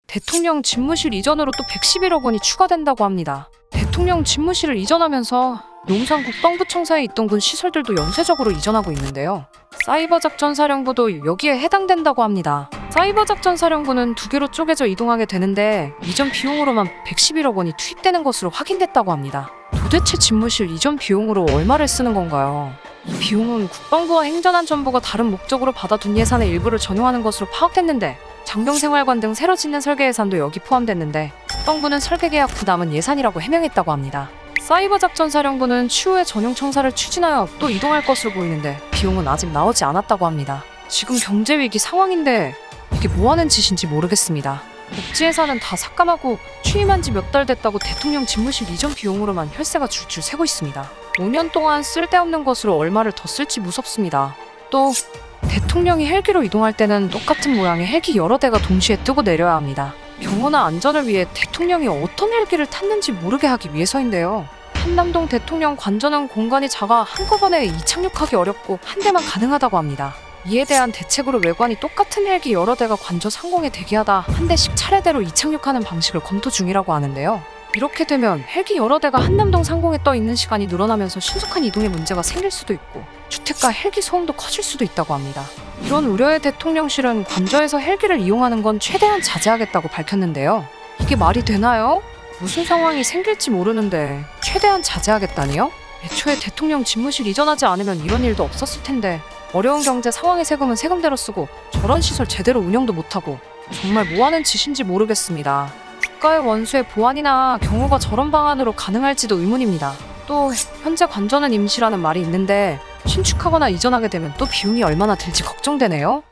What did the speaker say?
대통령 집무실 이전으로 또 111억 원이 추가된다고 합니다. 대통령 집무실을 이전하면서 용산국방부청사에 있던 군 시설들도 연쇄적으로 이전하고 있는데요. 사이버작전사령부도 여기에 해당된다고 합니다. 사이버작전사령부는 두 개로 쪼개져 이동하게 되는데 이전 비용으로만 111억 원이 투입되는 것으로 확인됐다고 합니다. 도대체 집무실 이전 비용으로 얼마를 쓰는 건가요? 이 비용은 국방부와 행정안전부가 다른 목적으로 받아둔 예산의 일부를 전용하는 것으로 파악됐는데 장병생활관 등 새로 짓는 설계 예산도 여기 포함됐는데 국방부는 설계 계약 후 남은 예산이라고 해명했다고 합니다. 사이버작전사령부는 추후에 전용 청사를 추진하여 또 이동할 것으로 보이는데 비용은 아직 나오지 않았다고 합니다. 지금 경제위기 상황인데 이게 뭐하는 짓인지 모르겠습니다. 복지예산은 다 삭감하고 취임한 지 몇 달 됐다고 대통령 집무실 이전 비용으로만 혈세가 줄줄 새고 있습니다. 5년 동안 쓸데없는 것으로 얼마를 더 쓸지 무섭습니다. 또 대통령이 헬기로 이동할 때는 똑같은 모양의 헬기 여러 대가 동시에 뜨고 내려야 합니다. 경호나 안전을 위해 대통령이 어떤 헬기를 탔는지 모르게 하기 위해서인데요. 한남동 대통령 관저는 공간이 작아 한꺼번에 이착륙하기 어렵고 한 대만 가능하다고 합니다. 이에 대한 대책으로 외관이 똑같은 헬기 여러 대가 관저 상공에 대기하다 한 대씩 차례대로 이착륙하는 방식을 검토 중이라고 하는데요. 이렇게 되면 헬기 여러 대가 한남동 상공에 떠 있는 시간이 늘어나면서 신속한 이동에 문제가 생길 수도 있고 주택가 헬기 소음도 커질 수도 있다고 합니다. 이런 우려에 대통령실은 관저에서 헬기를 이용하는 건 최대한 자제하겠다고 밝혔는데요. 이게 말이 되나요? 무슨 상황이 생길지 모르는데 최대한 자제하겠다니요? 애초에 대통령 집무실 이전하지 않으면 이런 일도 없었을 텐데 어려운 경제 상황의 세금은 세금대로 쓰고 저런 시설 제대로 운영도 못하고 정말 뭐하는 짓인지 모르겠습니다. 국가의 원수의 보안이나 경호가 저런 방안으로 가능할지도 의문입니다. 또 현재 관저는 임시라는 말이 있는데 신축하거나 이전하게 되면 또 비용이 얼마나 들지 걱정되네요.